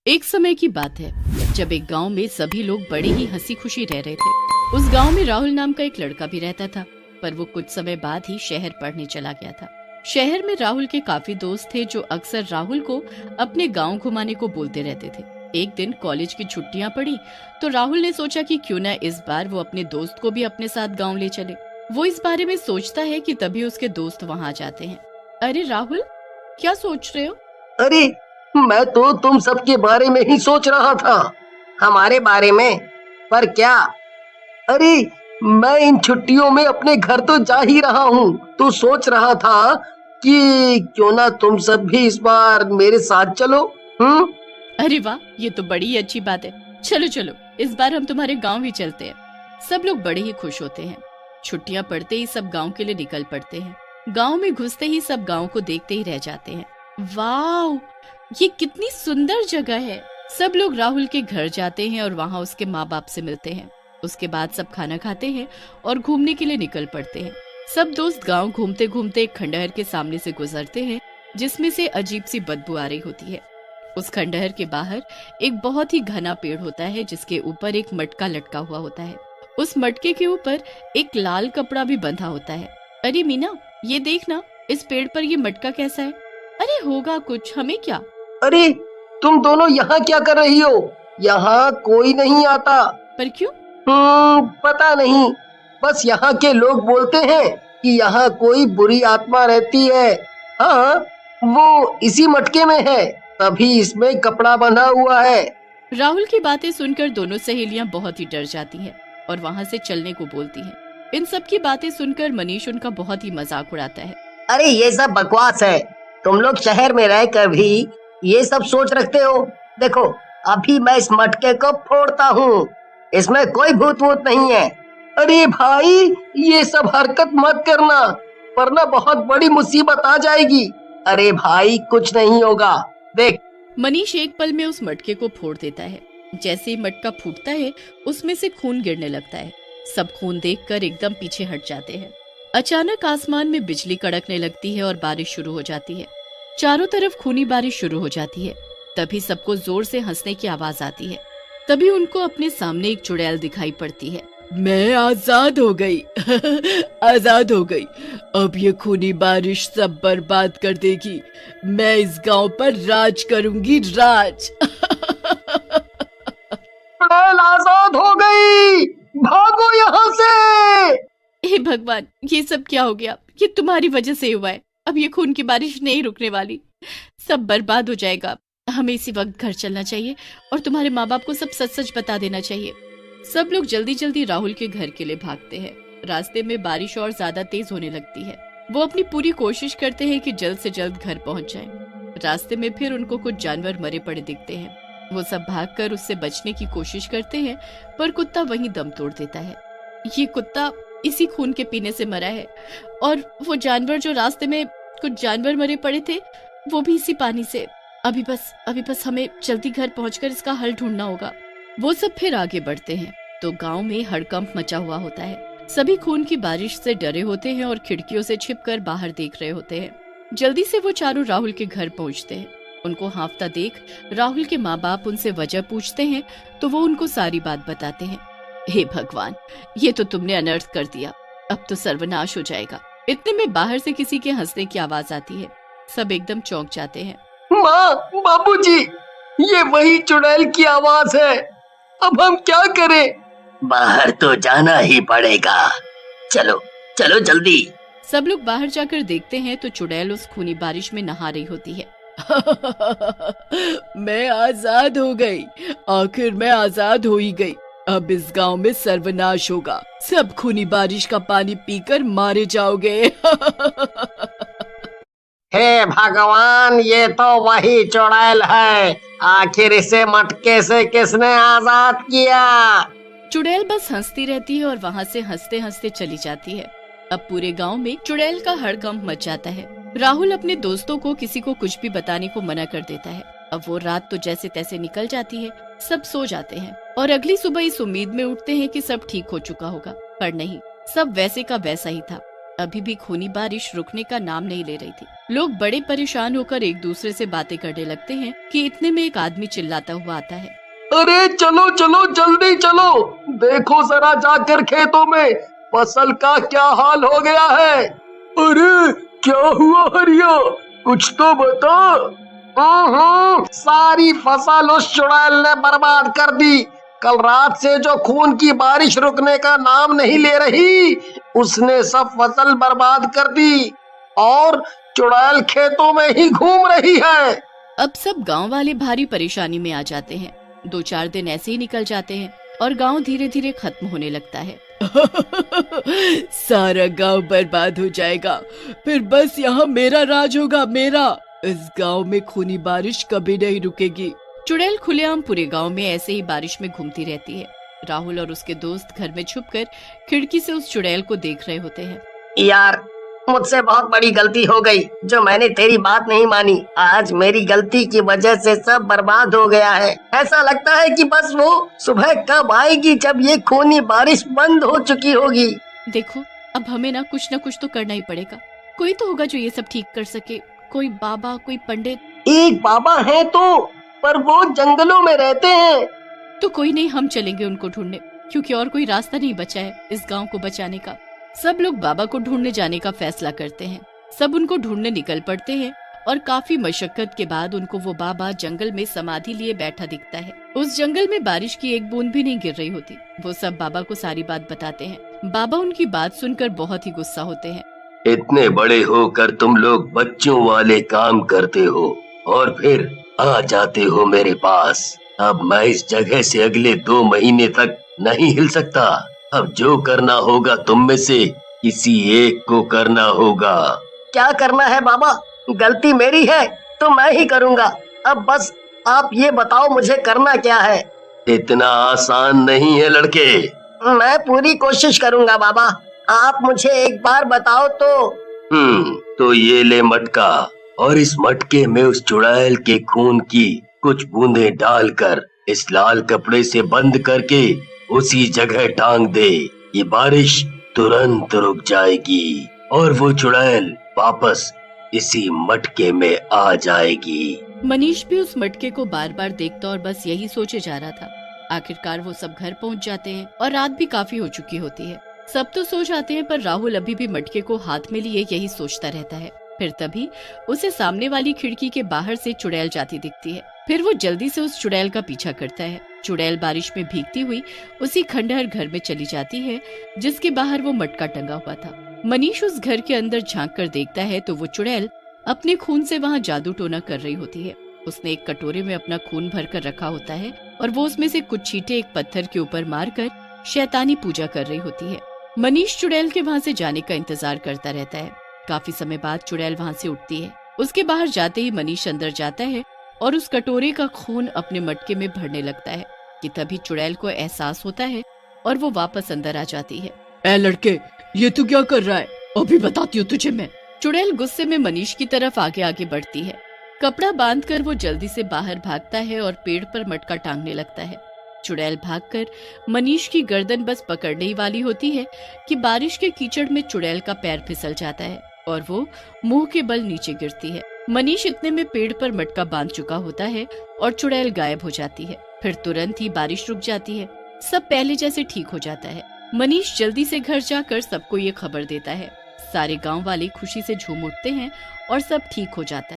एक समय की बात है जब एक गांव में सभी लोग बड़े ही हंसी खुशी रह रहे थे। उस गांव में राहुल नाम का एक लड़का भी रहता था, पर वो कुछ समय बाद ही शहर पढ़ने चला गया था। शहर में राहुल के काफी दोस्त थे जो अक्सर राहुल को अपने गांव घुमाने को बोलते रहते थे। एक दिन कॉलेज की छुट्टियां पड़ी तो राहुल ने सोचा कि क्यों न इस बार वो अपने दोस्त को भी अपने साथ गाँव ले चले। वो इस बारे में सोचता है कि तभी उसके दोस्त वहाँ आ जाते हैं। अरे राहुल, क्या सोच रहे हो? अरे मैं तो तुम सबके बारे में ही सोच रहा था। हमारे बारे में? पर क्या? अरे मैं इन छुट्टियों में अपने घर तो जा ही रहा हूँ, तो सोच रहा था कि क्यों ना तुम सब भी इस बार मेरे साथ चलो। अरे वाह, ये तो बड़ी अच्छी बात है। चलो चलो, इस बार हम तुम्हारे गांव ही चलते हैं। सब लोग बड़े ही खुश होते हैं। छुट्टियां पड़ते ही सब गांव के लिए निकल पड़ते हैं। गांव में घुसते ही सब गांव को देखते ही रह जाते हैं। वाह, ये कितनी सुंदर जगह है। सब लोग राहुल के घर जाते हैं और वहाँ उसके माँ बाप से मिलते हैं। उसके बाद सब खाना खाते हैं और घूमने के लिए निकल पड़ते हैं। सब दोस्त गांव घूमते घूमते एक खंडहर के सामने से गुजरते हैं जिसमें से अजीब सी बदबू आ रही होती है। उस खंडहर के बाहर एक बहुत ही घना पेड़ होता है जिसके ऊपर एक मटका लटका हुआ होता है। उस मटके के ऊपर एक लाल कपड़ा भी बंधा होता है। अरे मीना, ये देखना, इस पेड़ पर ये मटका कैसा है? अरे होगा कुछ, हमें क्या। अरे तुम दोनों यहाँ क्या कर रही हो? यहाँ कोई नहीं आता। पर क्यों? पता नहीं, बस यहाँ के लोग बोलते हैं कि यहाँ कोई बुरी आत्मा रहती है। हाँ, वो इसी मटके में है, तभी इसमें कपड़ा बंधा हुआ है। राहुल की बातें सुनकर दोनों सहेलियां बहुत ही डर जाती हैं और वहाँ से चलने को बोलती हैं। इन सब की बातें सुनकर मनीष उनका बहुत ही मजाक उड़ाता है। अरे ये सब बकवास है, तुम लोग शहर में रहकर भी ये सब सोच रखते हो। देखो, अभी मैं इस मटके को फोड़ता हूँ, इसमें कोई भूत वूत नहीं है। अरे भाई, ये सब हरकत मत करना, वरना बहुत बड़ी मुसीबत आ जाएगी। अरे भाई, कुछ नहीं होगा, देख। मनीष एक पल में उस मटके को फोड़ देता है। जैसे ही मटका फूटता है उसमें से खून गिरने लगता है। सब खून देखकर एकदम पीछे हट जाते हैं। अचानक आसमान में बिजली कड़कने लगती है और बारिश शुरू हो जाती है। चारों तरफ खूनी बारिश शुरू हो जाती है। तभी सबको जोर से हंसने की आवाज आती है। तभी उनको अपने सामने एक चुड़ैल दिखाई पड़ती है। मैं आजाद हो गई आजाद हो गई। अब ये खूनी बारिश सब बर्बाद कर देगी। मैं इस गांव पर राज करूंगी, राज। चुड़ैल आजाद हो गई, भागो यहाँ से। हे भगवान, ये सब क्या हो गया? ये तुम्हारी वजह से हुआ है। अब ये खून की बारिश नहीं रुकने वाली, सब बर्बाद हो जाएगा। हमें इसी वक्त घर चलना चाहिए और तुम्हारे माँ बाप को सब सच सच बता देना चाहिए। सब लोग जल्दी जल्दी राहुल के घर के लिए भागते हैं। रास्ते में बारिश और ज्यादा तेज होने लगती है। वो अपनी पूरी कोशिश करते हैं कि जल्द से जल्द घर पहुंच जाएं। रास्ते में फिर उनको कुछ जानवर मरे पड़े दिखते हैं। वो सब भागकर उससे बचने की कोशिश करते हैं, पर कुत्ता वहीं दम तोड़ देता है। ये कुत्ता इसी खून के पीने से मरा है और वो जानवर जो रास्ते में कुछ जानवर मरे पड़े थे वो भी इसी पानी से। अभी बस हमें जल्दी घर पहुंचकर इसका हल ढूंढना होगा। वो सब फिर आगे बढ़ते हैं तो गांव में हड़कंप मचा हुआ होता है। सभी खून की बारिश से डरे होते हैं और खिड़कियों से छिपकर बाहर देख रहे होते हैं। जल्दी से वो चारों राहुल के घर पहुंचते हैं। उनको हांफता देख राहुल के माँ बाप उनसे वजह पूछते हैं तो वो उनको सारी बात बताते हैं। हे भगवान, ये तो तुमने अनर्थ कर दिया, अब तो सर्वनाश हो जाएगा। इतने में बाहर से किसी के हंसने की आवाज आती है। सब एकदम चौंक जाते हैं। माँ, बाबूजी, ये वही चुड़ैल की आवाज है। अब हम क्या करें? बाहर तो जाना ही पड़ेगा, चलो चलो जल्दी। सब लोग बाहर जाकर देखते हैं तो चुड़ैल उस खूनी बारिश में नहा रही होती है। मैं आजाद हो गई, आखिर मैं आजाद हो ही गई। अब इस गांव में सर्वनाश होगा, सब खूनी बारिश का पानी पीकर मारे जाओगे। हे भगवान, ये तो वही चुड़ैल है। आखिर इसे मटके से किसने आजाद किया? चुड़ैल बस हंसती रहती है और वहाँ से हंसते हंसते चली जाती है। अब पूरे गांव में चुड़ैल का हड़कंप मच जाता है। राहुल अपने दोस्तों को किसी को कुछ भी बताने को मना कर देता है। अब वो रात तो जैसे तैसे निकल जाती है। सब सो जाते हैं और अगली सुबह इस उम्मीद में उठते हैं कि सब ठीक हो चुका होगा, पर नहीं, सब वैसे का वैसा ही था। अभी भी खूनी बारिश रुकने का नाम नहीं ले रही थी। लोग बड़े परेशान होकर एक दूसरे से बातें करने लगते हैं कि इतने में एक आदमी चिल्लाता हुआ आता है। अरे चलो चलो जल्दी चलो, देखो जरा जाकर खेतों में फसल का क्या हाल हो गया है। अरे क्या हुआ हरिया, कुछ तो बता। सारी फसल उस चुड़ैल ने बर्बाद कर दी। कल रात से जो खून की बारिश रुकने का नाम नहीं ले रही, उसने सब फसल बर्बाद कर दी और चुड़ैल खेतों में ही घूम रही है। अब सब गांव वाले भारी परेशानी में आ जाते हैं। 2-4 दिन ऐसे ही निकल जाते हैं और गांव धीरे धीरे खत्म होने लगता है। सारा गांव बर्बाद हो जाएगा, फिर बस यहाँ मेरा राज होगा, मेरा। इस गांव में खूनी बारिश कभी नहीं रुकेगी। चुड़ैल खुलेआम पूरे गांव में ऐसे ही बारिश में घूमती रहती है। राहुल और उसके दोस्त घर में छुपकर खिड़की से उस चुड़ैल को देख रहे होते हैं। यार, मुझसे बहुत बड़ी गलती हो गई जो मैंने तेरी बात नहीं मानी। आज मेरी गलती की वजह से सब बर्बाद हो गया है। ऐसा लगता है कि बस वो सुबह कब आएगी जब ये खूनी बारिश बंद हो चुकी होगी। देखो, अब हमें ना कुछ तो करना ही पड़ेगा। कोई तो होगा जो ये सब ठीक कर सके, कोई बाबा, कोई पंडित। एक बाबा है तो, पर वो जंगलों में रहते हैं। तो कोई नहीं, हम चलेंगे उनको ढूंढने, क्योंकि और कोई रास्ता नहीं बचा है इस गांव को बचाने का। सब लोग बाबा को ढूंढने जाने का फैसला करते हैं। सब उनको ढूंढने निकल पड़ते हैं और काफी मशक्कत के बाद उनको वो बाबा जंगल में समाधि लिए बैठा दिखता है। उस जंगल में बारिश की एक बूंद भी नहीं गिर रही होती। वो सब बाबा को सारी बात बताते हैं। बाबा उनकी बात सुनकर बहुत ही गुस्सा होते हैं। इतने बड़े होकर तुम लोग बच्चों वाले काम करते हो और फिर आ जाते हो मेरे पास। अब मैं इस जगह से अगले 2 महीने तक नहीं हिल सकता। अब जो करना होगा तुम में से किसी एक को करना होगा। क्या करना है बाबा? गलती मेरी है तो मैं ही करूँगा। अब बस आप ये बताओ मुझे करना क्या है। इतना आसान नहीं है लड़के। मैं पूरी कोशिश करूँगा बाबा, आप मुझे एक बार बताओ तो। तो ये ले मटका, और इस मटके में उस चुड़ैल के खून की कुछ बूंदें डालकर इस लाल कपड़े से बंद करके उसी जगह टांग दे। ये बारिश तुरंत रुक जाएगी और वो चुड़ैल वापस इसी मटके में आ जाएगी। मनीष भी उस मटके को बार बार देखता और बस यही सोचे जा रहा था। आखिरकार वो सब घर पहुंच जाते हैं और रात भी काफी हो चुकी होती है। सब तो सो जाते हैं, पर राहुल अभी भी मटके को हाथ में लिए यही सोचता रहता है। फिर तभी उसे सामने वाली खिड़की के बाहर से चुड़ैल जाती दिखती है। फिर वो जल्दी से उस चुड़ैल का पीछा करता है। चुड़ैल बारिश में भीगती हुई उसी खंडहर घर में चली जाती है जिसके बाहर वो मटका टंगा हुआ था। मनीष उस घर के अंदर झांक कर देखता है तो वो चुड़ैल अपने खून से वहाँ जादू टोना कर रही होती है। उसने एक कटोरे में अपना खून भर कर रखा होता है और वो उसमें से कुछ छींटे एक पत्थर के ऊपर मारकर शैतानी पूजा कर रही होती है। मनीष चुड़ैल के वहाँ से जाने का इंतजार करता रहता है। काफी समय बाद चुड़ैल वहाँ से उठती है। उसके बाहर जाते ही मनीष अंदर जाता है और उस कटोरे का खून अपने मटके में भरने लगता है कि तभी चुड़ैल को एहसास होता है और वो वापस अंदर आ जाती है। ए लड़के, ये तू क्या कर रहा है? अभी बताती हूँ तुझे मैं। चुड़ैल गुस्से में मनीष की तरफ आगे आगे बढ़ती है। कपड़ा बांधकर वो जल्दी से बाहर भागता है और पेड़ पर मटका टांगने लगता है। चुड़ैल भागकर मनीष की गर्दन बस पकड़ने ही वाली होती है कि बारिश के कीचड़ में चुड़ैल का पैर फिसल जाता है और वो मुंह के बल नीचे गिरती है। मनीष इतने में पेड़ पर मटका बांध चुका होता है और चुड़ैल गायब हो जाती है। फिर तुरंत ही बारिश रुक जाती है। सब पहले जैसे ठीक हो जाता है। मनीष जल्दी से घर जाकर सबको ये खबर देता है। सारे गांव वाले खुशी से झूम उठते हैं और सब ठीक हो जाता है।